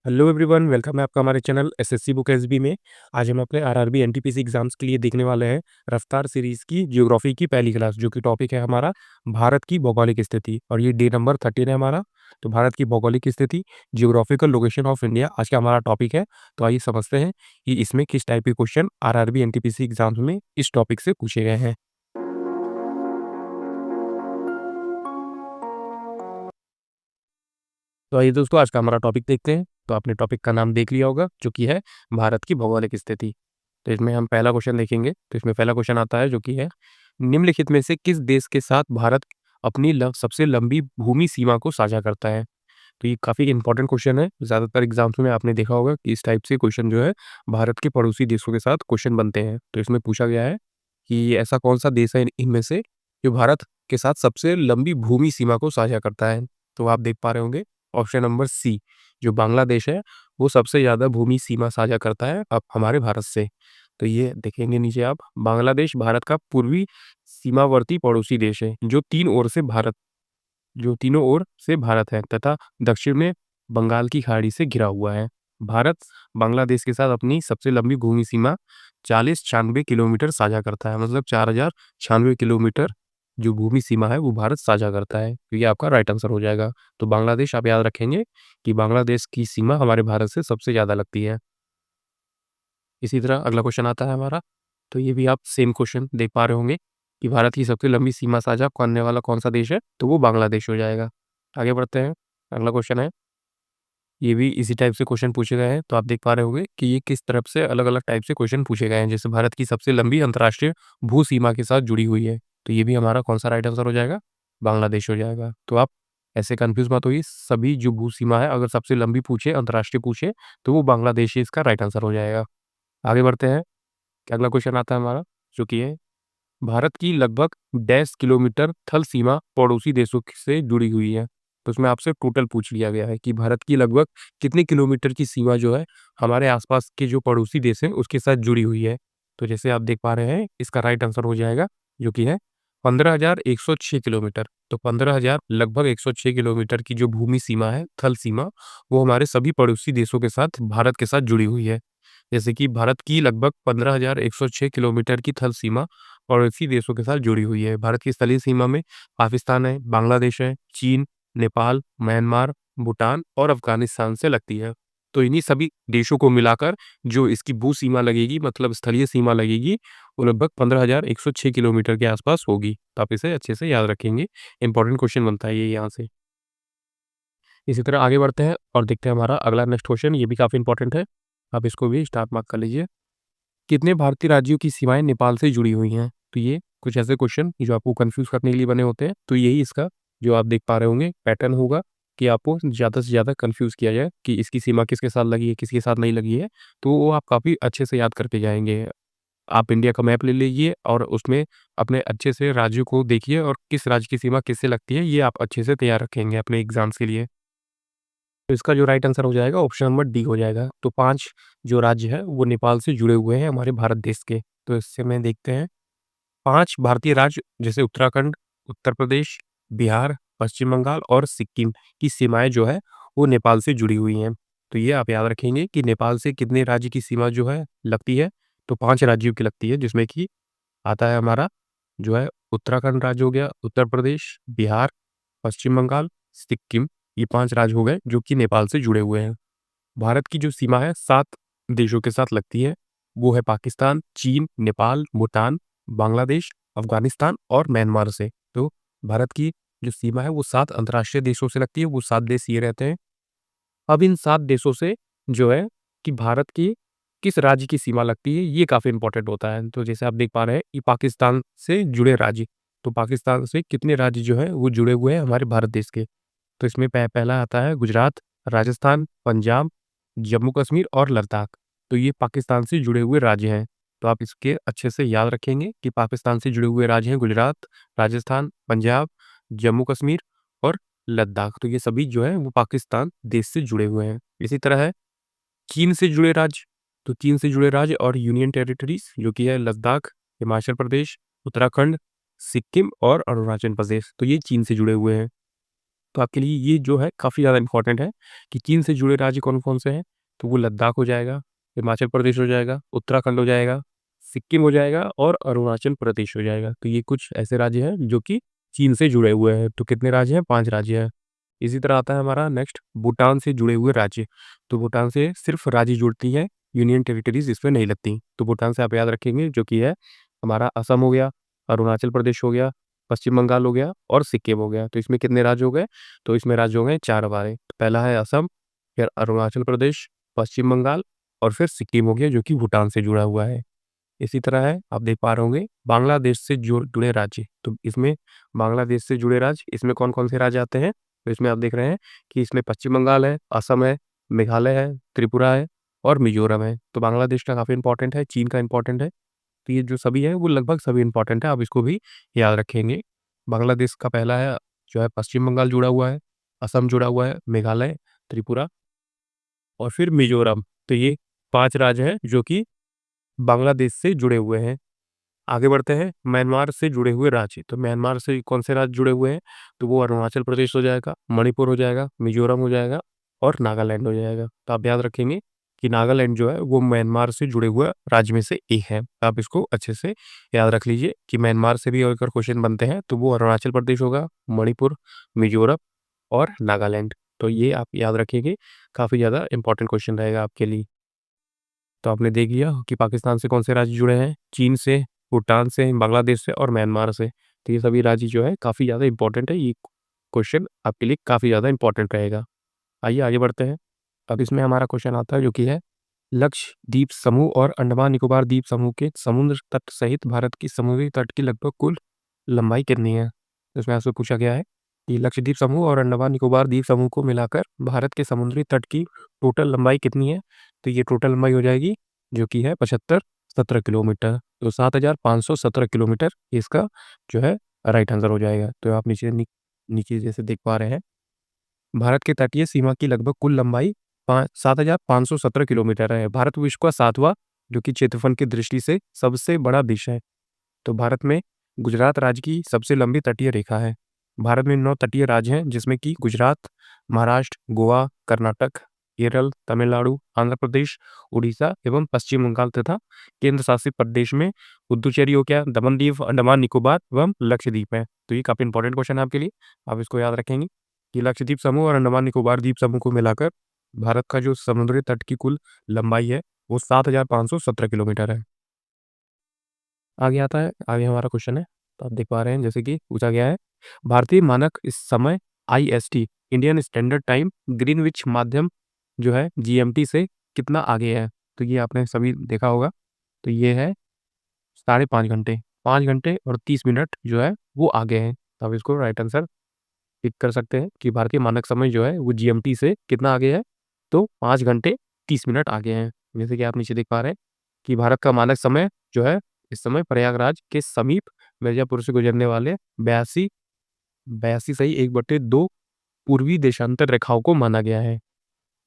Hello everyone, welcome है आपका हमारे चैनल एसएससी बुक एसबी में। आज हम अपने आरआरबी एनटीपीसी एग्जाम्स के लिए देखने वाले हैं रफ्तार सीरीज की ज्योग्राफी की पहली क्लास, जो कि टॉपिक है हमारा भारत की भौगोलिक स्थिति, और ये डे नंबर 13 है हमारा। तो भारत की भौगोलिक स्थिति, जियोग्राफिकल लोकेशन ऑफ इंडिया आज का हमारा टॉपिक है। तो आइए समझते हैं कि इसमें किस टाइप के क्वेश्चन आरआरबी एनटीपीसी एग्जाम्स में इस टॉपिक से पूछे गए हैं। तो आइए दोस्तों, आज का हमारा टॉपिक देखते हैं। तो आपने टॉपिक का नाम देख लिया होगा, जो कि है भारत की भौगोलिक स्थिति। तो इसमें हम पहला क्वेश्चन देखेंगे। तो इसमें पहला क्वेश्चन आता है, जो कि है निम्नलिखित में से किस देश के साथ भारत अपनी सबसे लंबी भूमि सीमा को साझा करता है। तो ये काफ़ी इंपॉर्टेंट क्वेश्चन है। ज़्यादातर एग्जाम्स में आपने देखा होगा कि इस टाइप से क्वेश्चन जो है भारत के पड़ोसी देशों के साथ क्वेश्चन बनते हैं। तो इसमें पूछा गया है कि ऐसा कौन सा देश है इनमें से जो भारत के साथ सबसे लंबी भूमि सीमा को साझा करता है। तो आप देख पा रहे होंगे ऑप्शन नंबर सी, जो बांग्लादेश है, वो सबसे ज़्यादा भूमि सीमा साझा करता है अब हमारे भारत से। तो ये देखेंगे नीचे आप, बांग्लादेश भारत का पूर्वी सीमावर्ती पड़ोसी देश है, जो तीनों ओर से भारत है तथा दक्षिण में बंगाल की खाड़ी से घिरा हुआ है। भारत बांग्लादेश के साथ अपनी सबसे लंबी भूमि सीमा 4096 किलोमीटर साझा करता है, मतलब 4096 किलोमीटर जो भूमि सीमा है वो भारत साझा करता है। तो ये आपका राइट आंसर हो जाएगा। तो बांग्लादेश आप याद रखेंगे कि बांग्लादेश की सीमा हमारे भारत से सबसे ज़्यादा लगती है। इसी तरह अगला क्वेश्चन आता है हमारा। तो ये भी आप सेम क्वेश्चन देख पा रहे होंगे कि भारत की सबसे लंबी सीमा साझा करने वाला कौन सा देश है, तो वो बांग्लादेश हो जाएगा। आगे बढ़ते हैं। अगला क्वेश्चन है, ये भी इसी टाइप से क्वेश्चन पूछे गए हैं। तो आप देख पा रहे होंगे कि ये किस तरफ से अलग-अलग टाइप से क्वेश्चन पूछे गए हैं। जैसे भारत की सबसे लंबी अंतर्राष्ट्रीय भू सीमा के साथ जुड़ी हुई है, तो ये भी हमारा कौन सा राइट आंसर हो जाएगा, बांग्लादेश हो जाएगा। तो आप ऐसे कन्फ्यूज़ मत होइए, सभी जो भू सीमा है अगर सबसे लंबी पूछे, अंतर्राष्ट्रीय पूछे, तो वो बांग्लादेश ही इसका राइट आंसर हो जाएगा। आगे बढ़ते हैं। अगला क्वेश्चन आता है हमारा, जो कि है भारत की लगभग डैश किलोमीटर थल सीमा पड़ोसी देशों से जुड़ी हुई है। तो उसमें आपसे टोटल पूछ लिया गया है कि भारत की लगभग कितने किलोमीटर की सीमा जो है हमारे आसपास के जो पड़ोसी देश हैं उसके साथ जुड़ी हुई है। तो जैसे आप देख पा रहे हैं, इसका राइट आंसर हो जाएगा, जो कि है 15,106 किलोमीटर। तो 15,000 लगभग 106 किलोमीटर की जो भूमि सीमा है, थल सीमा, वो हमारे सभी पड़ोसी देशों के साथ भारत के साथ जुड़ी हुई है। जैसे कि भारत की लगभग 15,106 किलोमीटर की थल सीमा पड़ोसी देशों के साथ जुड़ी हुई है। भारत की स्थलीय सीमा में पाकिस्तान है, बांग्लादेश है, चीन, नेपाल, म्यांमार, भूटान और अफ़गानिस्तान से लगती है। तो इन्हीं सभी देशों को मिलाकर जो इसकी भू सीमा लगेगी, मतलब स्थलीय सीमा लगेगी, वो लगभग 15,106 किलोमीटर के आसपास होगी। तो आप इसे अच्छे से याद रखेंगे। इंपॉर्टेंट क्वेश्चन बनता है ये यहाँ से। इसी तरह आगे बढ़ते हैं और देखते हैं हमारा अगला नेक्स्ट क्वेश्चन। ये भी काफ़ी इंपॉर्टेंट है। आप इसको भी स्टार मार्क कर लीजिए। कितने भारतीय राज्यों की सीमाएँ नेपाल से जुड़ी हुई हैं? तो ये कुछ ऐसे क्वेश्चन जो आपको कन्फ्यूज़ करने के लिए बने होते हैं। तो यही इसका जो आप देख पा रहे होंगे पैटर्न होगा कि आपको ज़्यादा से ज़्यादा कन्फ्यूज़ किया जाए कि इसकी सीमा किसके साथ लगी है, किसके साथ नहीं लगी है। तो वो आप काफ़ी अच्छे से याद करके जाएँगे। आप इंडिया का मैप ले लीजिए और उसमें अपने अच्छे से राज्यों को देखिए और किस राज्य की सीमा किससे लगती है, ये आप अच्छे से तैयार रखेंगे अपने एग्ज़ाम्स के लिए। तो इसका जो राइट आंसर हो जाएगा ऑप्शन नंबर डी हो जाएगा। तो 5 जो राज्य है वो नेपाल से जुड़े हुए हैं हमारे भारत देश के। तो इससे में देखते हैं 5 भारतीय राज्य जैसे उत्तराखंड, उत्तर प्रदेश, बिहार, पश्चिम बंगाल और सिक्किम की सीमाएँ जो है वो नेपाल से जुड़ी हुई हैं। तो ये आप याद रखेंगे कि नेपाल से कितने राज्य की सीमा जो है लगती है, तो 5 राज्यों की लगती है, जिसमें कि आता है हमारा जो है उत्तराखंड राज्य हो गया, उत्तर प्रदेश, बिहार, पश्चिम बंगाल, सिक्किम, ये 5 राज्य हो गए जो कि नेपाल से जुड़े हुए हैं। भारत की जो सीमा है 7 देशों के साथ लगती है। वो है पाकिस्तान, चीन, नेपाल, भूटान, बांग्लादेश, अफ़गानिस्तान और म्यांमार से। तो भारत की जो सीमा है वो 7 अंतर्राष्ट्रीय देशों से लगती है, वो 7 देश ये रहते हैं। अब इन 7 देशों से जो है कि भारत की किस राज्य की सीमा लगती है, ये काफ़ी इम्पोर्टेंट होता है। तो जैसे आप देख पा रहे हैं ये पाकिस्तान से जुड़े राज्य, तो पाकिस्तान से कितने राज्य जो हैं वो जुड़े हुए हैं हमारे भारत देश के। तो इसमें पहला आता है गुजरात, राजस्थान, पंजाब, जम्मू-कश्मीर और लद्दाख। तो ये पाकिस्तान से जुड़े हुए राज्य हैं। तो आप इसके अच्छे से याद रखेंगे कि पाकिस्तान से जुड़े हुए राज्य हैं गुजरात, राजस्थान, पंजाब, जम्मू-कश्मीर और लद्दाख। तो ये सभी जो है वो पाकिस्तान देश से जुड़े हुए हैं। इसी तरह है चीन से जुड़े राज्य, तो चीन से जुड़े राज्य और यूनियन टेरिटरीज़ जो कि है लद्दाख, हिमाचल प्रदेश, उत्तराखंड, सिक्किम और अरुणाचल प्रदेश। तो ये चीन से जुड़े हुए हैं। तो आपके लिए ये जो है काफ़ी ज़्यादा इम्पोर्टेंट है कि चीन से जुड़े राज्य कौन-कौन से हैं, तो वो लद्दाख हो जाएगा, हिमाचल प्रदेश हो जाएगा, उत्तराखंड हो जाएगा, सिक्किम हो जाएगा और अरुणाचल प्रदेश हो जाएगा। तो ये कुछ ऐसे राज्य हैं जो कि चीन से जुड़े हुए हैं। तो कितने राज्य हैं? 5 राज्य हैं। इसी तरह आता है हमारा नेक्स्ट भूटान से जुड़े हुए राज्य। तो भूटान से सिर्फ़ राज्य जुड़ती हैं, यूनियन टेरिटरीज़ इसमें नहीं लगती। तो भूटान से आप याद रखेंगे जो कि है हमारा असम हो गया, अरुणाचल प्रदेश हो गया, पश्चिम बंगाल हो गया और सिक्किम हो गया। तो इसमें कितने राज्य हो गए? तो इसमें राज्य हो गए 4 हमारे। तो पहला है असम, फिर अरुणाचल प्रदेश, पश्चिम बंगाल और फिर सिक्किम हो गया जो कि भूटान से जुड़ा हुआ है। इसी तरह है आप देख पा रहे होंगे बांग्लादेश से जुड़े राज्य। तो इसमें बांग्लादेश से जुड़े राज्य इसमें कौन-कौन से राज्य आते हैं? तो इसमें आप देख रहे हैं कि इसमें पश्चिम बंगाल है, असम है, मेघालय है, त्रिपुरा है और मिज़ोरम है। तो बांग्लादेश का काफ़ी इम्पोर्टेंट है, चीन का इम्पोर्टेंट है। तो ये जो सभी है वो लगभग सभी इम्पोर्टेंट है, आप इसको भी याद रखेंगे। बांग्लादेश का पहला है जो है पश्चिम बंगाल जुड़ा हुआ है, असम जुड़ा हुआ है, मेघालय, त्रिपुरा और फिर मिज़ोरम। तो ये 5 राज्य हैं जो कि बांग्लादेश से जुड़े हुए हैं। आगे बढ़ते हैं म्यांमार से जुड़े हुए राज्य। तो म्यांमार से कौन से राज्य जुड़े हुए हैं? तो वो अरुणाचल प्रदेश हो जाएगा, मणिपुर हो जाएगा, मिज़ोरम हो जाएगा और नागालैंड हो जाएगा। तो आप याद रखेंगे कि नागालैंड जो है वो म्यांमार से जुड़े हुए राज्य में से एक है। आप इसको अच्छे से याद रख लीजिए कि म्यांमार से भी अगर क्वेश्चन बनते हैं तो वो अरुणाचल प्रदेश होगा, मणिपुर, मिज़ोरम और नागालैंड। तो ये आप याद रखिए, काफ़ी ज़्यादा इम्पोर्टेंट क्वेश्चन रहेगा आपके लिए। तो आपने देख लिया कि पाकिस्तान से कौन से राज्य जुड़े हैं, चीन से, भूटान से, बांग्लादेश से और म्यांमार से। तो ये सभी राज्य जो है काफ़ी ज़्यादा इम्पोर्टेंट है, ये क्वेश्चन आपके लिए काफ़ी ज़्यादा इम्पोर्टेंट रहेगा। आइए आगे बढ़ते हैं। अब इसमें हमारा क्वेश्चन आता है जो कि है लक्षद्वीप समूह और अंडमान निकोबार द्वीप समूह के समुद्र तट सहित भारत की समुद्री तट की लगभग कुल लंबाई कितनी है? तो इसमें आपसे पूछा गया है कि लक्षद्वीप समूह और अंडमान निकोबार द्वीप समूह को मिलाकर भारत के समुद्री तट की टोटल लंबाई कितनी है? तो ये टोटल लंबाई हो जाएगी जो कि है 75-17 किलोमीटर। तो 7517 किलोमीटर इसका जो है राइट आंसर हो जाएगा। तो आप नीचे जैसे देख पा रहे हैं, भारत के तटीय सीमा की लगभग कुल लंबाई 7517 किलोमीटर है। भारत विश्व का 7वां जो कि क्षेत्रफल की दृष्टि से सबसे बड़ा देश है। तो भारत में गुजरात राज्य की सबसे लंबी तटीय रेखा है। भारत में 9 तटीय राज्य हैं जिसमें कि गुजरात, महाराष्ट्र, गोवा, कर्नाटक, केरल, तमिलनाडु, आंध्र प्रदेश, उड़ीसा एवं पश्चिम बंगाल तथा केंद्र शासित प्रदेश में पुदुचेरी हो गया, दमन दीव, अंडमान निकोबार एवं लक्षद्वीप है। तो ये काफ़ी इंपॉर्टेंट क्वेश्चन है आपके लिए, आप इसको याद रखेंगे कि लक्षद्वीप समूह और अंडमान निकोबार द्वीप समूह को मिलाकर भारत का जो समुद्री तट की कुल लंबाई है वो 7517 किलोमीटर है। आगे आता है, आगे हमारा क्वेश्चन है, तो आप देख पा रहे हैं जैसे कि पूछा गया है, भारतीय मानक इस समय IST Indian standard time Greenwich माध्यम जो है जीएमटी से कितना आगे है? तो ये आपने सभी देखा होगा, तो ये है 5.5 घंटे, 5 घंटे और 30 मिनट जो है वो आगे हैं। तो आप इसको राइट आंसर टिक कर सकते हैं कि भारतीय मानक समय जो है वो जीएमटी से कितना आगे है? तो 5 घंटे 30 मिनट आगे हैं। जैसे कि आप नीचे देख पा रहे हैं कि भारत का मानक समय जो है इस समय प्रयागराज के समीप मिर्ज़ापुर से गुजरने वाले 82 सही 1/2 पूर्वी देशांतर रेखाओं को माना गया है,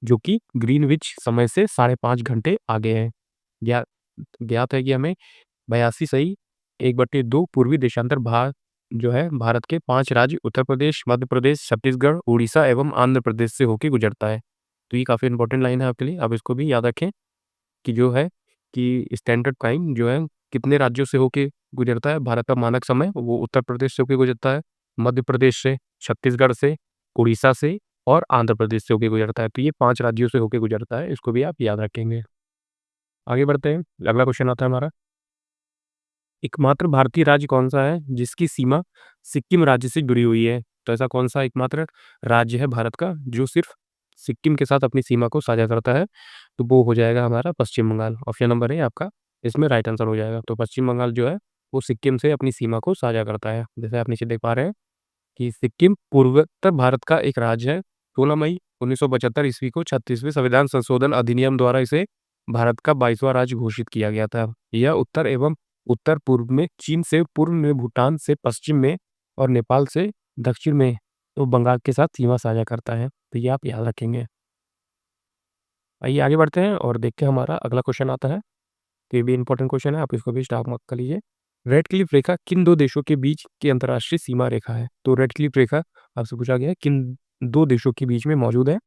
जो कि ग्रीनविच समय से 5.5 घंटे आगे है। ज्ञा ज्ञात है कि हमें 82 सही 1/2 पूर्वी देशांतर भाग जो है भारत के 5 राज्य उत्तर प्रदेश, मध्य प्रदेश, छत्तीसगढ़, उड़ीसा एवं आंध्र प्रदेश से होके गुजरता है। तो ये काफ़ी इंपॉर्टेंट लाइन है आपके लिए, आप इसको भी याद रखें कि जो है कि स्टैंडर्ड टाइम जो है कितने राज्यों से होके गुजरता है, भारत का मानक समय वो उत्तर प्रदेश से होके गुजरता है, मध्य प्रदेश से, छत्तीसगढ़ से, उड़ीसा से और आंध्र प्रदेश से होके गुजरता है। तो ये 5 राज्यों से होके गुजरता है, इसको भी आप याद रखेंगे। आगे बढ़ते हैं, अगला क्वेश्चन आता है हमारा, एकमात्र भारतीय राज्य कौन-सा है जिसकी सीमा सिक्किम राज्य से जुड़ी हुई है? तो ऐसा कौन-सा एकमात्र राज्य है भारत का जो सिर्फ़ सिक्किम के साथ अपनी सीमा को साझा करता है? तो वो हो जाएगा हमारा पश्चिम बंगाल। ऑप्शन नंबर ए आपका इसमें राइट आंसर हो जाएगा। तो पश्चिम बंगाल जो है वो सिक्किम से अपनी सीमा को साझा करता है। जैसे आप नीचे देख पा रहे हैं कि सिक्किम पूर्वोत्तर भारत का एक राज्य है। 16 मई 1975 ईस्वी को 36वें संविधान संशोधन अधिनियम द्वारा इसे भारत का 22वां राज्य घोषित किया गया था। यह उत्तर एवं उत्तर-पूर्व में चीन से, पूर्व में भूटान से, पश्चिम में और नेपाल से दक्षिण में तो बंगाल के साथ सीमा साझा करता है। तो ये आप याद रखेंगे। आइए आगे बढ़ते हैं और देखते हैं हमारा अगला क्वेश्चन आता है। तो ये भी इम्पोर्टेंट क्वेश्चन है, आप इसको भी स्टार मार्क कर लीजिए। रेड क्लिफ रेखा किन 2 देशों के बीच की अंतर्राष्ट्रीय सीमा रेखा है? तो रेड क्लिफ रेखा आपसे पूछा गया है किन 2 देशों के बीच में मौजूद है?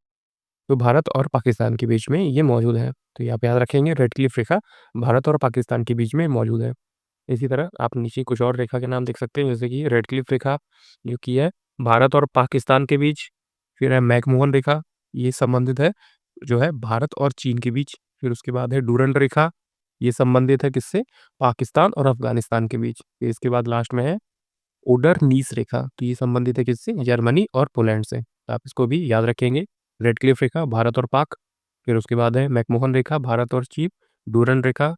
तो भारत और पाकिस्तान के बीच में ये मौजूद है। तो ये आप याद रखेंगे, रेड क्लिफ रेखा भारत और पाकिस्तान के बीच में मौजूद है। इसी तरह आप नीचे कुछ और रेखा के नाम देख सकते हैं, जैसे कि रेड क्लिफ रेखा जो कि है भारत और पाकिस्तान के बीच, फिर है मैकमोहन रेखा, ये संबंधित है जो है भारत और चीन के बीच, फिर उसके बाद है डूरंड रेखा, ये संबंधित है किससे? पाकिस्तान और अफ़गानिस्तान के बीच। फिर इसके बाद लास्ट में है ओडरनीस रेखा, तो ये संबंधित है किससे? जर्मनी और पोलैंड से। तो आप इसको भी याद रखेंगे, रेड क्लिफ रेखा भारत और पाक, फिर उसके बाद है मैकमोहन रेखा भारत और चीन, डूरंड रेखा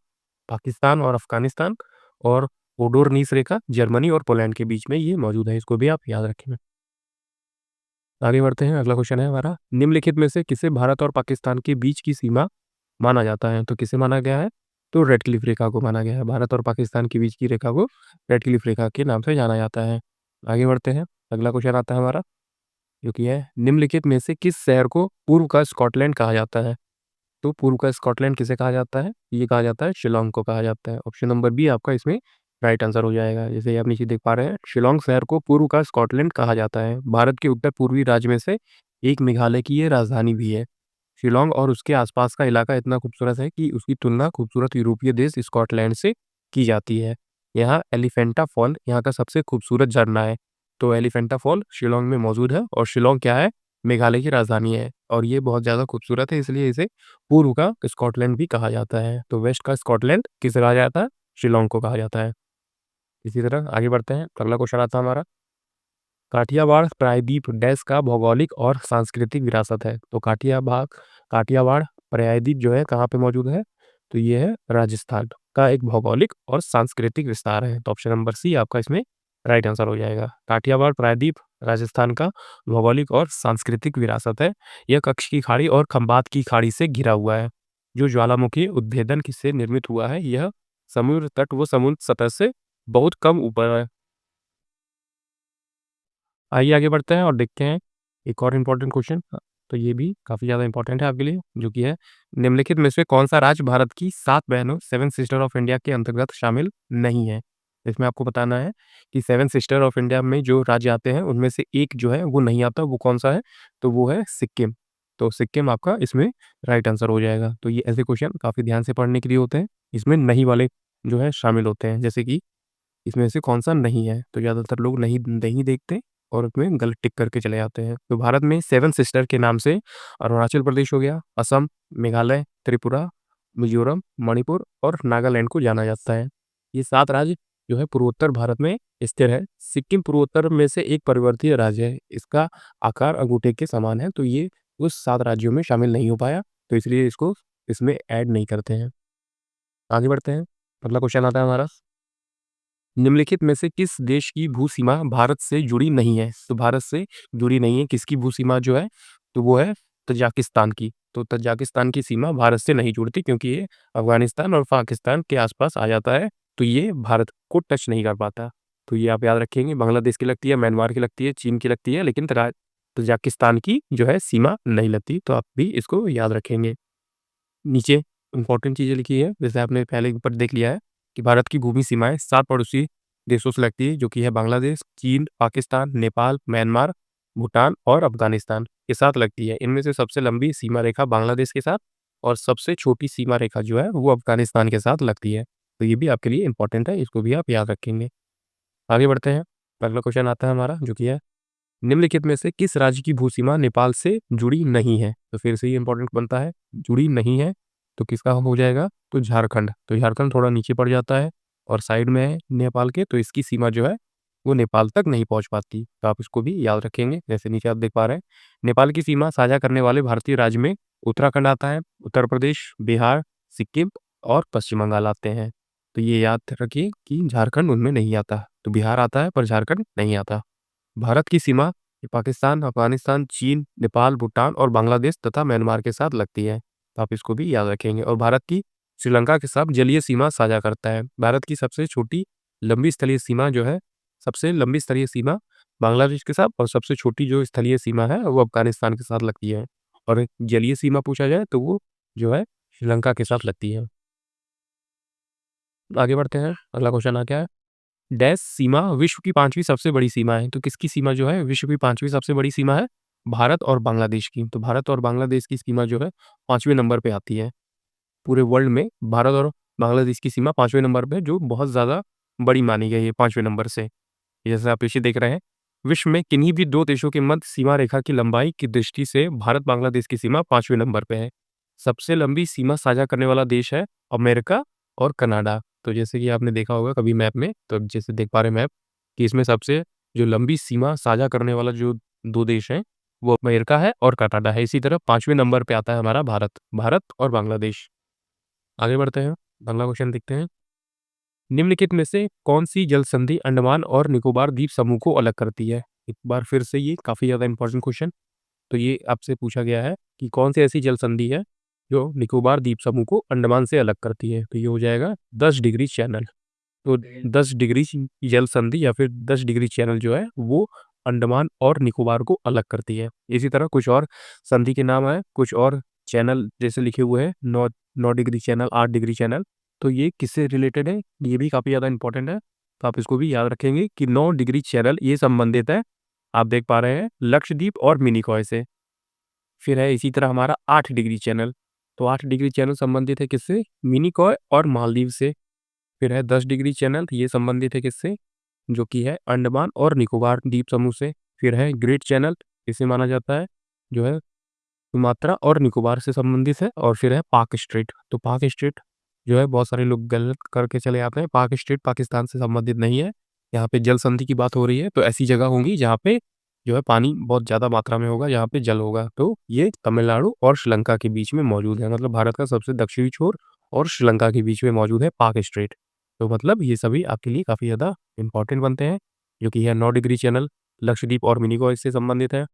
पाकिस्तान और अफ़गानिस्तान, और ओडोरनीस रेखा जर्मनी और पोलैंड के बीच में ये मौजूद है। इसको भी आप याद रखेंगे। आगे बढ़ते हैं, अगला क्वेश्चन है हमारा, निम्नलिखित में से किसे भारत और पाकिस्तान के बीच की सीमा माना जाता है? तो किसे माना गया है? तो रेड क्लिफ रेखा को माना गया है। भारत और पाकिस्तान के बीच की रेखा को रेड क्लिफ रेखा के नाम से जाना जाता है। आगे बढ़ते हैं, अगला क्वेश्चन आता है हमारा, जो कि है निम्नलिखित में से किस शहर को पूर्व का स्कॉटलैंड कहा जाता है? तो पूर्व का स्कॉटलैंड किसे कहा जाता है? ये कहा जाता है शिलांग को कहा जाता है। ऑप्शन नंबर बी आपका इसमें राइट आंसर हो जाएगा। जैसे आप नीचे देख पा रहे हैं, शिलांग शहर को पूर्व का स्कॉटलैंड कहा जाता है। भारत के उत्तर पूर्वी राज्य में से एक मेघालय की ये राजधानी भी है। शिलांग और उसके आसपास का इलाका इतना खूबसूरत है कि उसकी तुलना खूबसूरत यूरोपीय देश स्कॉटलैंड से की जाती है। यहाँ एलिफेंटा फॉल यहाँ का सबसे खूबसूरत झरना है। तो एलिफेंटा फॉल शिलांग में मौजूद है, और शिलांग क्या है? मेघालय की राजधानी है, और ये बहुत ज़्यादा खूबसूरत है, इसलिए इसे पूर्व का स्कॉटलैंड भी कहा जाता है। तो वेस्ट का स्कॉटलैंड किसे कहा जाता है? शिलांग को कहा जाता है। इसी तरह आगे बढ़ते हैं, अगला क्वेश्चन आता है हमारा, काठियावाड़ प्रायद्वीप डैश का भौगोलिक और सांस्कृतिक विरासत है। तो काठियावाड़ प्रायद्वीप जो है कहाँ पे मौजूद है? तो ये है राजस्थान का एक भौगोलिक और सांस्कृतिक विस्तार है। तो ऑप्शन नंबर सी आपका इसमें राइट आंसर हो जाएगा। काठियावाड़ प्रायद्वीप राजस्थान का भौगोलिक और सांस्कृतिक विरासत है। यह कच्छ की खाड़ी और खंबात की खाड़ी से घिरा हुआ है, जो ज्वालामुखी उद्भेदन से निर्मित हुआ है। यह समुद्र तट व समुद्र सतह से बहुत कम ऊपर है। आइए आगे बढ़ते हैं और देखते हैं एक और इम्पोर्टेंट क्वेश्चन। तो ये भी काफ़ी ज़्यादा इम्पोर्टेंट है आपके लिए, जो कि है निम्नलिखित में से कौन सा राज्य भारत की 7 बहनों 7 सिस्टर ऑफ इंडिया के अंतर्गत शामिल नहीं है? इसमें आपको बताना है कि 7 सिस्टर ऑफ इंडिया में जो राज्य आते हैं उनमें से एक जो है वो नहीं आता, वो कौन-सा है? तो वो है सिक्किम। तो सिक्किम आपका इसमें राइट आंसर हो जाएगा। तो ये ऐसे क्वेश्चन काफ़ी ध्यान से पढ़ने के लिए होते हैं। इसमें नहीं वाले जो है शामिल होते हैं, जैसे कि इसमें से कौन-सा नहीं है? तो ज़्यादातर लोग नहीं नहीं देखते और उसमें गलत टिक करके चले जाते हैं। तो भारत में 7 सिस्टर के नाम से अरुणाचल प्रदेश हो गया, असम, मेघालय, त्रिपुरा, मिज़ोरम, मणिपुर और नागालैंड को जाना जाता है। ये 7 राज्य जो है पूर्वोत्तर भारत में स्थिर है। सिक्किम पूर्वोत्तर में से एक पर्वतीय राज्य है। इसका आकार अंगूठे के समान है, तो ये उस 7 राज्यों में शामिल नहीं हो पाया, तो इसलिए इसको इसमें ऐड नहीं करते हैं। आगे बढ़ते हैं। अगला क्वेश्चन आता है हमारा, निम्नलिखित में से किस देश की भू-सीमा भारत से जुड़ी नहीं है? तो भारत से जुड़ी नहीं है, किसकी भू-सीमा जो है? तो वो है तजाकिस्तान की। तो तजाकिस्तान की सीमा भारत से नहीं जुड़ती, क्योंकि ये अफ़गानिस्तान और पाकिस्तान के आस-पास आ जाता है, तो ये भारत को टच नहीं कर पाता। तो ये आप याद रखेंगे, बांग्लादेश की लगती है, म्यांमार की लगती है, चीन की लगती है, लेकिन तजाकिस्तान की जो है सीमा नहीं लगती, तो आप भी इसको याद रखेंगे। नीचे इम्पोर्टेंट चीज़ें लिखी है, जैसे आपने पहले ऊपर देख लिया है कि भारत की भूमि सीमाएँ 7 पड़ोसी देशों से लगती है, जो कि है बांग्लादेश, चीन, पाकिस्तान, नेपाल, म्यांमार, भूटान और अफ़गानिस्तान के साथ लगती है। इनमें से सबसे लंबी सीमा रेखा बांग्लादेश के साथ और सबसे छोटी सीमा रेखा जो है वो अफ़गानिस्तान के साथ लगती है। तो ये भी आपके लिए इम्पोर्टेंट है, इसको भी आप याद रखेंगे। आगे बढ़ते हैं, अगला क्वेश्चन आता है हमारा, जो कि है निम्नलिखित में से किस राज्य की भू-सीमा नेपाल से जुड़ी नहीं है? तो फिर से ये इम्पोर्टेंट बनता है, जुड़ी नहीं है, तो किसका हो जाएगा? तो झारखंड। तो झारखंड थोड़ा नीचे पड़ जाता है और साइड में है नेपाल के, तो इसकी सीमा जो है वो नेपाल तक नहीं पहुँच पाती। तो आप इसको भी याद रखेंगे। जैसे नीचे आप देख पा रहे हैं, नेपाल की सीमा साझा करने वाले भारतीय राज्य में उत्तराखंड आता है, उत्तर प्रदेश, बिहार, सिक्किम और पश्चिम बंगाल आते हैं। तो ये याद रखिए कि झारखंड उनमें नहीं आता। तो बिहार आता है पर झारखंड नहीं आता। भारत की सीमा ये पाकिस्तान, अफ़गानिस्तान, चीन, नेपाल, भूटान और बांग्लादेश तथा म्यांमार के साथ लगती है। तो आप इसको भी याद रखेंगे, और भारत की श्रीलंका के साथ जलीय सीमा साझा करता है। भारत की सबसे छोटी लंबी स्थलीय सीमा जो है, सबसे लंबी स्थलीय सीमा बांग्लादेश के साथ, और सबसे छोटी जो स्थलीय सीमा है वो अफ़गानिस्तान के साथ लगती है। और जलीय सीमा पूछा जाए तो वो जो है श्रीलंका के साथ लगती है। आगे बढ़ते हैं, अगला क्वेश्चन आ गया है। डैश सीमा विश्व की 5वीं सबसे बड़ी सीमा है। तो किसकी सीमा जो है विश्व की 5वीं सबसे बड़ी सीमा है? भारत और बांग्लादेश की। तो भारत और बांग्लादेश की सीमा जो है 5वें नंबर पे आती है। पूरे वर्ल्ड में भारत और बांग्लादेश की सीमा 5वें नंबर पे, जो बहुत ज़्यादा बड़ी मानी गई है 5वें नंबर से। जैसे आप पीछे देख रहे हैं, विश्व में किन्हीं भी 2 देशों के मध्य सीमा रेखा की लंबाई की दृष्टि से भारत-बांग्लादेश की सीमा 5वें नंबर पे है। सबसे लंबी सीमा साझा करने वाला देश है अमेरिका और कनाडा। तो जैसे कि आपने देखा होगा कभी मैप में, तो जैसे देख पा रहे हैं मैप कि इसमें सबसे जो लंबी सीमा साझा करने वाला जो 2 देश हैं, वो अमेरिका है और कनाडा है। इसी तरह 5वें नंबर पे आता है हमारा भारत, भारत और बांग्लादेश। आगे बढ़ते हैं, अगला क्वेश्चन देखते हैं। निम्नलिखित में से कौन-सी जल संधि अंडमान और निकोबार द्वीप समूह को अलग करती है? एक बार फिर से ये काफ़ी ज़्यादा इम्पोर्टेंट क्वेश्चन। तो ये आपसे पूछा गया है कि कौन सी ऐसी जल संधि है जो निकोबार द्वीप समूह को अंडमान से अलग करती है? तो ये हो जाएगा 10 डिग्री चैनल। तो 10 डिग्री जल संधि या फिर 10 डिग्री चैनल जो है वो अंडमान और निकोबार को अलग करती है। इसी तरह कुछ और संधि के नाम है, कुछ और चैनल जैसे लिखे हुए हैं 9 डिग्री चैनल, 8 डिग्री चैनल। तो ये किससे रिलेटेड है? ये भी काफ़ी ज़्यादा इंपॉर्टेंट है। तो आप इसको भी याद रखेंगे कि 9 डिग्री चैनल ये संबंधित है, आप देख पा रहे हैं, लक्षद्वीप और मिनिकॉय से। फिर है इसी तरह हमारा 8 डिग्री चैनल। तो 8 डिग्री चैनल संबंधित है किससे? मिनिकॉय और मालदीव से। फिर है 10 डिग्री चैनल, ये संबंधित है किससे? जो कि है अंडमान और निकोबार द्वीप समूह से। फिर है ग्रेट चैनल, इसे माना जाता है जो है सुमात्रा और निकोबार से संबंधित है। और फिर है पाक स्ट्रेट। तो पाक स्ट्रेट जो है बहुत सारे लोग गलत करके चले आते हैं, पाक स्ट्रेट पाकिस्तान से संबंधित नहीं है। यहाँ पे जल संधि की बात हो रही है, तो ऐसी जगह होंगी जहाँ पे जो है पानी बहुत ज़्यादा मात्रा में होगा, जहाँ पे जल होगा। तो ये तमिलनाडु और श्रीलंका के बीच में मौजूद है, मतलब भारत का सबसे दक्षिणी छोर और श्रीलंका के बीच में मौजूद है पाक स्ट्रेट। तो मतलब ये सभी आपके लिए काफ़ी ज़्यादा इंपॉर्टेंट बनते हैं, जो कि है 9 डिग्री चैनल लक्षद्वीप और मिनिकॉय से संबंधित है,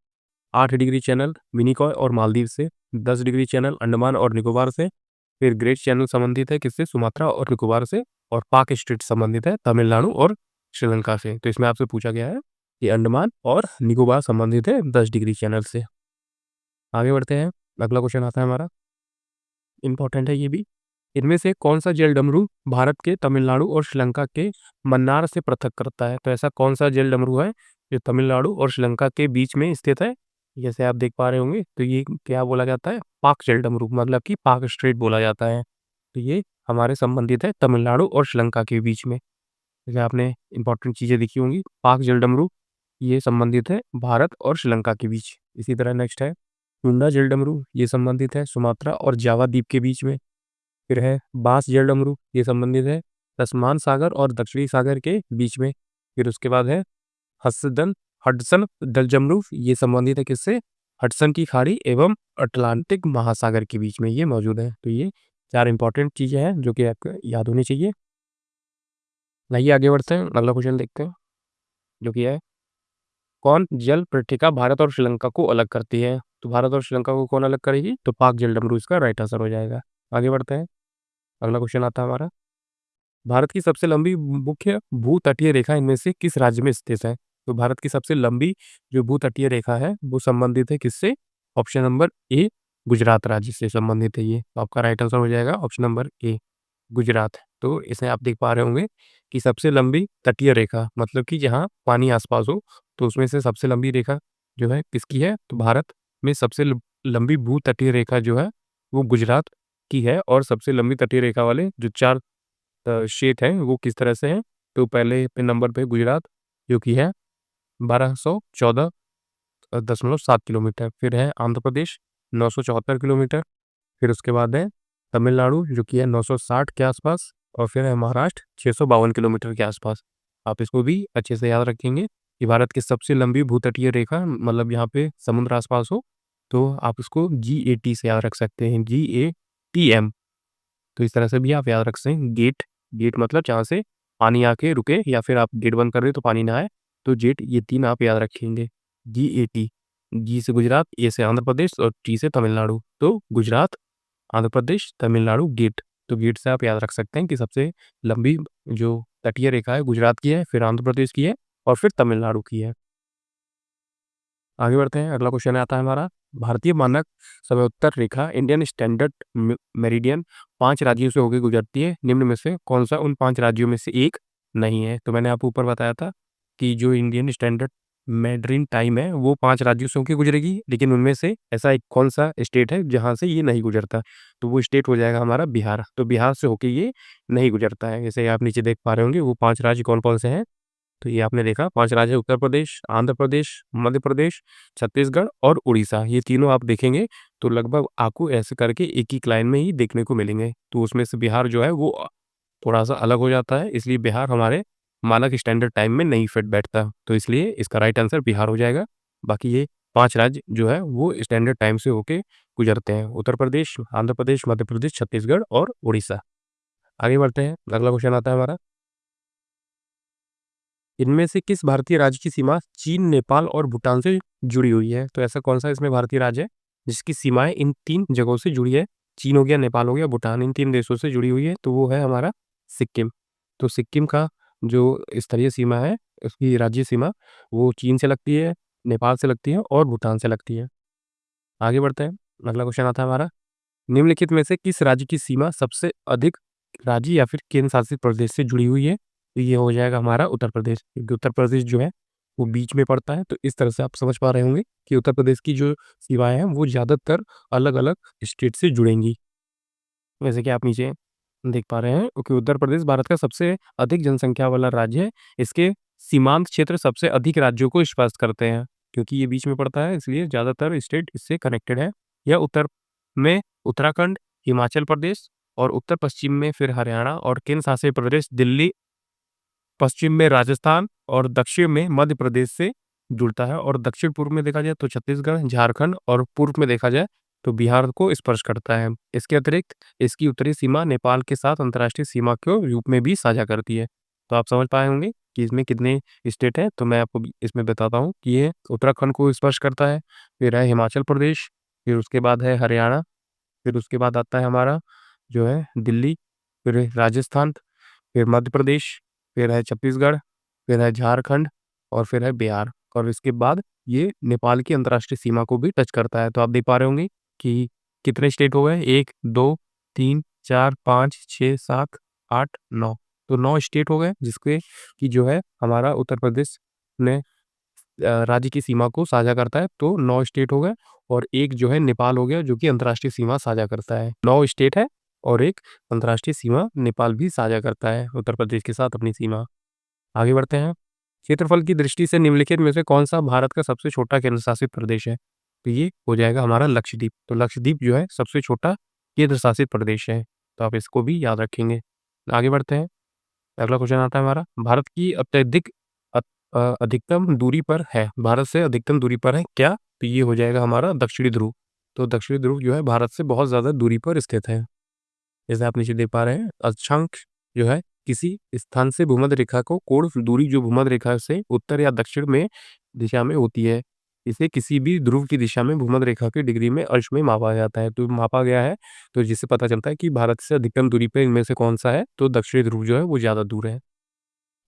8 डिग्री चैनल मिनिकॉय और मालदीव से, 10 डिग्री चैनल अंडमान और निकोबार से, फिर ग्रेट चैनल संबंधित है किससे? सुमात्रा और निकोबार से, और पाक स्ट्रेट संबंधित है तमिलनाडु और श्रीलंका से। तो इसमें आपसे पूछा गया है कि अंडमान और निकोबार संबंधित है 10 डिग्री चैनल से। आगे बढ़ते हैं, अगला क्वेश्चन आता है हमारा, इंपॉर्टेंट है ये भी। इनमें से कौन-सा जलडमरू भारत के तमिलनाडु और श्रीलंका के मन्नार से पृथक करता है? तो ऐसा कौन-सा जलडमरू है जो तमिलनाडु और श्रीलंका के बीच में स्थित है? जैसे आप देख पा रहे होंगे, तो ये क्या बोला जाता है? पाक जलडमरू, मतलब कि पाक स्ट्रेट बोला जाता है। तो ये हमारे संबंधित है तमिलनाडु और श्रीलंका के बीच में। जैसे आपने इंपॉर्टेंट चीज़ें देखी होंगी, पाक जलडमरू ये संबंधित है भारत और श्रीलंका के बीच। इसी तरह नेक्स्ट है टुंडा जलडमरू, ये संबंधित है सुमात्रा और जावा द्वीप के बीच में। फिर है बांस जलडमरू, ये संबंधित है तस्मान सागर और दक्षिणी सागर के बीच में। फिर उसके बाद है हड्सन हडसन जलडमरू, ये संबंधित है किससे? हडसन की खाड़ी एवं अटलांटिक महासागर के बीच में ये मौजूद है। तो ये 4 इंपॉर्टेंट चीज़ें हैं जो कि आपको याद होनी चाहिए। आइए आगे बढ़ते हैं, अगला क्वेश्चन देखते हैं, जो कि है कौन जल पट्टिका भारत और श्रीलंका को अलग करती है? तो भारत और श्रीलंका को कौन अलग करेगी? तो पाक जलडमरू इसका राइट आंसर हो जाएगा। आगे बढ़ते हैं, अगला क्वेश्चन आता है हमारा, भारत की सबसे लंबी मुख्य भू-तटीय रेखा इनमें से किस राज्य में स्थित है? तो भारत की सबसे लंबी जो भू-तटीय रेखा है, वो संबंधित है किससे? ऑप्शन नंबर ए, गुजरात राज्य से संबंधित है ये। तो आपका राइट आंसर हो जाएगा ऑप्शन नंबर ए, गुजरात। तो इसे आप देख पा रहे होंगे कि सबसे लंबी तटीय रेखा, मतलब कि जहाँ पानी आस-पास हो, तो उसमें से सबसे लंबी रेखा जो है किसकी है? तो भारत में सबसे लंबी भू-तटीय रेखा जो है, वो गुजरात की है। और सबसे लंबी तटीय रेखा वाले जो 4 स्टेट हैं वो किस तरह से हैं? तो पहले पे नंबर पे गुजरात, जो कि है 1214.7 किलोमीटर। फिर है आंध्र प्रदेश 974 किलोमीटर। फिर उसके बाद है तमिलनाडु, जो कि है 960 के आसपास। और फिर है महाराष्ट्र 652 किलोमीटर के आसपास। आप इसको भी अच्छे से याद रखेंगे कि भारत की सबसे लंबी भूतटीय रेखा, मतलब यहाँ पे समुद्र आसपास हो, तो आप इसको GAT से याद रख सकते हैं, GATM। तो इस तरह से भी आप याद रख सकते हैं। गेट, गेट मतलब जहाँ से पानी आके रुके, या फिर आप गेट बंद कर दें तो पानी ना आए, तो जेट, ये 3 आप याद रखेंगे। GAT, जी से गुजरात, ए से आंध्र प्रदेश और टी से तमिलनाडु। तो गुजरात, आंध्र प्रदेश, तमिलनाडु, गेट। तो गेट से आप याद रख सकते हैं कि सबसे लंबी जो तटीय रेखा है गुजरात की है, फिर आंध्र प्रदेश की है और फिर तमिलनाडु की है। आगे बढ़ते हैं, अगला क्वेश्चन आता है हमारा, भारतीय मानक समयोत्तर रेखा इंडियन स्टैंडर्ड मेरिडियन 5 राज्यों से होकर गुजरती है। निम्न में से कौन सा उन 5 राज्यों में से एक नहीं है। तो मैंने आपको ऊपर बताया था कि जो इंडियन स्टैंडर्ड मैड्रिन टाइम है वो 5 राज्यों से होके गुजरेगी, लेकिन उनमें से ऐसा एक कौन-सा स्टेट है जहाँ से ये नहीं गुजरता? तो वो स्टेट हो जाएगा हमारा बिहार। तो बिहार से होके ये नहीं गुजरता है। जैसे आप नीचे देख पा रहे होंगे वो 5 राज्य कौन-कौन से हैं? तो ये आपने देखा 5 राज्य है उत्तर प्रदेश, आंध्र प्रदेश, मध्य प्रदेश, छत्तीसगढ़ और उड़ीसा। ये तीनों आप देखेंगे तो लगभग आपको ऐसे करके एक ही लाइन में ही देखने को मिलेंगे। तो उसमें से बिहार जो है वो थोड़ा-सा अलग हो जाता है, इसलिए बिहार हमारे मानक स्टैंडर्ड टाइम में नहीं फिट बैठता। तो इसलिए इसका राइट आंसर बिहार हो जाएगा। बाकी ये 5 राज्य जो है वो स्टैंडर्ड टाइम से होके गुजरते हैं। उत्तर प्रदेश, आंध्र प्रदेश, मध्य प्रदेश, छत्तीसगढ़ और उड़ीसा। आगे बढ़ते हैं, अगला क्वेश्चन आता है हमारा। इनमें से किस भारतीय राज्य की सीमा चीन, नेपाल और भूटान से जुड़ी हुई है? तो ऐसा कौन-सा इसमें भारतीय राज्य है जिसकी सीमाएँ इन 3 जगहों से जुड़ी है? चीन हो गया, नेपाल हो गया, भूटान, इन 3 देशों से जुड़ी हुई है, तो वो है हमारा सिक्किम। तो सिक्किम का जो स्थलीय सीमा है, उसकी राज्य सीमा वो चीन से लगती है, नेपाल से लगती है और भूटान से लगती है। आगे बढ़ते हैं, अगला क्वेश्चन आता है हमारा। निम्नलिखित में से किस राज्य की सीमा सबसे अधिक राज्य या फिर केंद्र शासित प्रदेश से जुड़ी हुई है? तो ये हो जाएगा हमारा उत्तर प्रदेश, क्योंकि उत्तर प्रदेश जो है वो बीच में पड़ता है। तो इस तरह से आप समझ पा रहे होंगे कि उत्तर प्रदेश की जो सीमाएँ हैं वो ज़्यादातर अलग-अलग स्टेट से जुड़ेंगी। जैसे कि आप नीचे देख पा रहे हैं कि उत्तर प्रदेश भारत का सबसे अधिक जनसंख्या वाला राज्य है। इसके सीमांत क्षेत्र सबसे अधिक राज्यों को स्पर्श करते हैं। क्योंकि ये बीच में पड़ता है इसलिए ज़्यादातर स्टेट इससे कनेक्टेड है। यह उत्तर में उत्तराखंड, हिमाचल प्रदेश और उत्तर-पश्चिम में फिर हरियाणा और केंद्र शासित प्रदेश दिल्ली, पश्चिम में राजस्थान और दक्षिण में मध्य प्रदेश से जुड़ता है और दक्षिण-पूर्व में देखा जाए तो छत्तीसगढ़, झारखंड और पूर्व में देखा जाए तो बिहार को स्पर्श करता है। इसके अतिरिक्त इसकी उत्तरी सीमा नेपाल के साथ अंतर्राष्ट्रीय सीमा के रूप में भी साझा करती है। तो आप समझ पाए होंगे कि इसमें कितने स्टेट हैं, तो मैं आपको भी इसमें बताता हूँ कि ये उत्तराखंड को स्पर्श करता है, फिर है हिमाचल प्रदेश, फिर उसके बाद है हरियाणा, फिर उसके बाद आता है हमारा जो है दिल्ली, फिर है राजस्थान, फिर मध्य प्रदेश, फिर है छत्तीसगढ़, फिर है झारखंड और फिर है बिहार और इसके बाद ये नेपाल की अंतर्राष्ट्रीय सीमा को भी टच करता है। तो आप देख पा रहे होंगे कि कितने स्टेट हो गए 1, 2, 3, 4, 5, 6, 7, 8, 9 तो 9 स्टेट हो गए जिसके कि जो है हमारा उत्तर प्रदेश ने राज्य की सीमा को साझा करता है, तो 9 स्टेट हो गए और एक जो है नेपाल हो गया जो कि अंतर्राष्ट्रीय सीमा साझा करता है। 9 स्टेट है और एक अंतर्राष्ट्रीय सीमा नेपाल भी साझा करता है उत्तर प्रदेश के साथ अपनी सीमा। आगे बढ़ते हैं। क्षेत्रफल की दृष्टि से निम्नलिखित में से कौन-सा भारत का सबसे छोटा केंद्र शासित प्रदेश है? तो ये हो जाएगा हमारा लक्षद्वीप। तो लक्षद्वीप जो है सबसे छोटा केंद्र शासित प्रदेश है, तो आप इसको भी याद रखेंगे। आगे बढ़ते हैं। अगला क्वेश्चन आता है हमारा, भारत की अत्यधिक अधिकतम दूरी पर है, भारत से अधिकतम दूरी पर है क्या? तो ये हो जाएगा हमारा दक्षिणी ध्रुव। तो दक्षिणी ध्रुव जो है भारत से बहुत ज़्यादा दूरी पर स्थित है। जैसे आप नीचे देख पा रहे हैं, अक्षांश जो है किसी स्थान से भूमध्य रेखा को कोण दूरी जो भूमध्य रेखा से उत्तर या दक्षिण में दिशा में होती है, इसे किसी भी ध्रुव की दिशा में भूमध्य रेखा की डिग्री में अंश में मापा जाता है। तो मापा गया है, तो जिससे पता चलता है कि भारत से अधिकतम दूरी पे इनमें से कौन-सा है, तो दक्षिणी ध्रुव जो है वो ज़्यादा दूर है।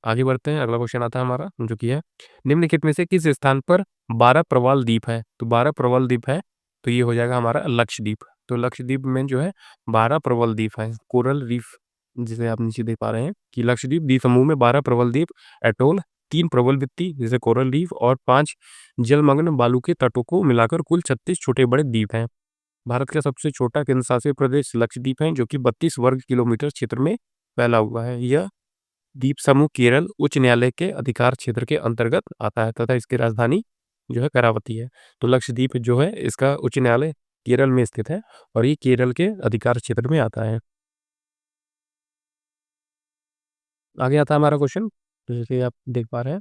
आगे बढ़ते हैं, अगला क्वेश्चन आता है हमारा जो कि है, निम्नलिखित में से किस स्थान पर 12 प्रवाल द्वीप है? तो 12 प्रवाल द्वीप है, तो ये हो जाएगा हमारा लक्षद्वीप। तो लक्षद्वीप में जो है 12 प्रवाल द्वीप हैं, कोरल रीफ जिसे आप नीचे देख पा रहे हैं कि लक्षद्वीप द्वीप समूह में 12 प्रबल द्वीप, एटोल, 3 प्रबल भित्ति जैसे कोरल रीफ और 5 जलमग्न बालू के तटों को मिलाकर कुल 36 छोटे-बड़े द्वीप हैं। भारत का सबसे छोटा केंद्र शासित प्रदेश लक्षद्वीप है, जो कि 32 वर्ग किलोमीटर क्षेत्र में फैला हुआ है। यह द्वीप समूह केरल उच्च न्यायालय के अधिकार क्षेत्र के अंतर्गत आता है तथा इसकी राजधानी जो है करावती है। तो लक्षद्वीप जो है इसका उच्च न्यायालय केरल में स्थित है और ये केरल के अधिकार क्षेत्र में आता है। आगे आता है हमारा क्वेश्चन, जैसे आप देख पा रहे हैं,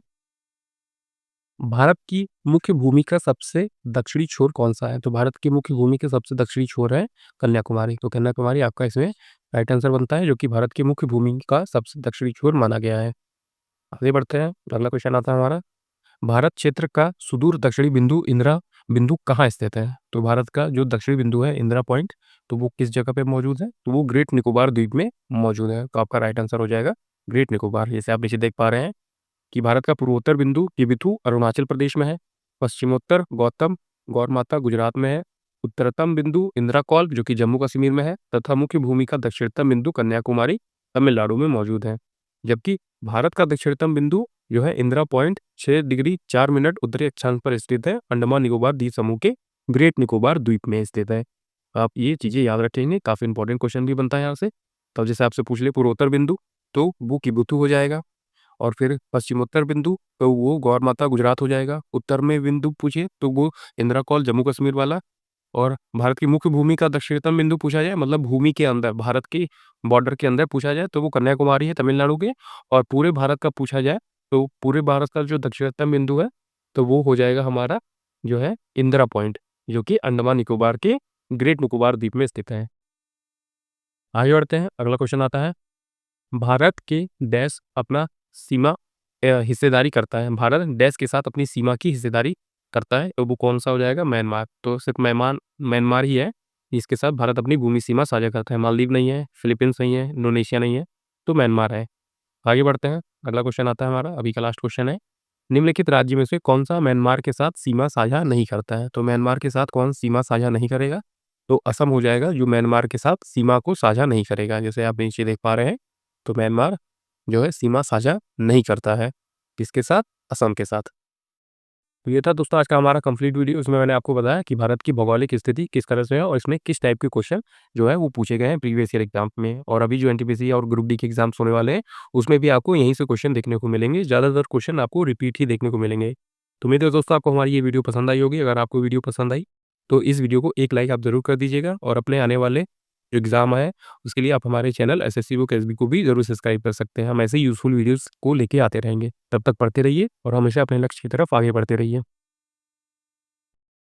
भारत की मुख्य भूमि का सबसे दक्षिणी छोर कौन-सा है? तो भारत की मुख्य भूमि के सबसे दक्षिणी छोर है कन्याकुमारी। तो कन्याकुमारी आपका इसमें राइट आंसर बनता है, जो कि भारत की मुख्य भूमि का सबसे दक्षिणी छोर माना गया है। आगे बढ़ते हैं, अगला क्वेश्चन आता है हमारा, भारत क्षेत्र का सुदूर दक्षिणी बिंदु इंदिरा बिंदु कहाँ स्थित है? तो भारत का जो दक्षिणी बिंदु है इंदिरा पॉइंट, तो वो किस जगह पे मौजूद है? तो वो ग्रेट निकोबार द्वीप में मौजूद है। तो आपका राइट आंसर हो जाएगा ग्रेट निकोबार। जैसे आप नीचे देख पा रहे हैं कि भारत का पूर्वोत्तर बिंदु किबिथु अरुणाचल प्रदेश में है, पश्चिमोत्तर गौतम गौर माता गुजरात में है, उत्तरतम बिंदु इंदिरा कॉल जो कि जम्मू कश्मीर में है तथा मुख्य भूमि का दक्षिणतम बिंदु कन्याकुमारी तमिलनाडु में मौजूद है। जबकि भारत का दक्षिणतम बिंदु जो है इंदिरा पॉइंट 6 डिग्री 4 मिनट उत्तरी अक्षांश पर स्थित है, अंडमान निकोबार द्वीप समूह के ग्रेट निकोबार द्वीप में स्थित है। आप ये चीज़ें याद रखेंगे, काफ़ी इंपॉर्टेंट क्वेश्चन भी बनता है यहाँ से। तब जैसे आपसे पूछ ले पूर्वोत्तर बिंदु, तो वो किबुतु हो जाएगा। और फिर पश्चिमोत्तर बिंदु, तो वो गौर माता गुजरात हो जाएगा। उत्तर में बिंदु पूछिए तो वो इंदिरा कॉल जम्मू कश्मीर वाला। और भारत की मुख्य भूमि का दक्षिणतम बिंदु पूछा जाए, मतलब भूमि के अंदर, भारत की बॉर्डर के अंदर पूछा जाए, तो वो कन्याकुमारी है तमिलनाडु के। और पूरे भारत का पूछा जाए, तो पूरे भारत का जो दक्षिणतम बिंदु है, तो वो हो जाएगा हमारा जो है इंदिरा पॉइंट, जो कि अंडमान निकोबार के ग्रेट निकोबार द्वीप में स्थित है। आगे बढ़ते हैं, अगला क्वेश्चन आता है, भारत के डैश अपना सीमा हिस्सेदारी करता है। भारत डैश के साथ अपनी सीमा की हिस्सेदारी करता है, तो वो कौन सा हो जाएगा? म्यांमार। तो सिर्फ म्यांमार ही है जिसके साथ भारत अपनी भूमि सीमा साझा करता है। मालदीव नहीं है, फिलीपींस नहीं है, इंडोनेशिया नहीं है, तो म्यांमार है। आगे बढ़ते हैं, अगला क्वेश्चन आता है हमारा, अभी का लास्ट क्वेश्चन है, निम्नलिखित राज्य में से कौन सा म्यांमार के साथ सीमा साझा नहीं करता है? तो म्यांमार के साथ कौन सीमा साझा नहीं करेगा? तो असम हो जाएगा, जो म्यांमार के साथ सीमा को साझा नहीं करेगा। जैसे आप नीचे देख पा रहे हैं, तो म्यांमार जो है सीमा साझा नहीं करता है, किसके साथ? असम के साथ। तो ये था दोस्तों आज का हमारा कंप्लीट वीडियो। इसमें मैंने आपको बताया कि भारत की भौगोलिक स्थिति किस तरह से है और इसमें किस टाइप के क्वेश्चन जो है वो पूछे गए हैं प्रीवियस ईयर एग्जाम में। और अभी जो एनटीपीसी और ग्रुप डी के एग्जाम्स होने वाले हैं, उसमें भी आपको यहीं से क्वेश्चन देखने को मिलेंगे। ज़्यादातर क्वेश्चन आपको रिपीट ही देखने को मिलेंगे। तो उम्मीद है दोस्तों आपको हमारी ये वीडियो पसंद आई होगी। अगर आपको वीडियो पसंद आई, तो इस वीडियो को एक लाइक आप ज़रूर कर दीजिएगा। और अपने आने वाले जो एग्ज़ाम है, उसके लिए आप हमारे चैनल एसएससी बुक एसबी को भी ज़रूर सब्सक्राइब कर सकते हैं। हम ऐसे यूज़फुल वीडियोज़ को लेके आते रहेंगे। तब तक पढ़ते रहिए और हमेशा अपने लक्ष्य की तरफ आगे बढ़ते रहिए।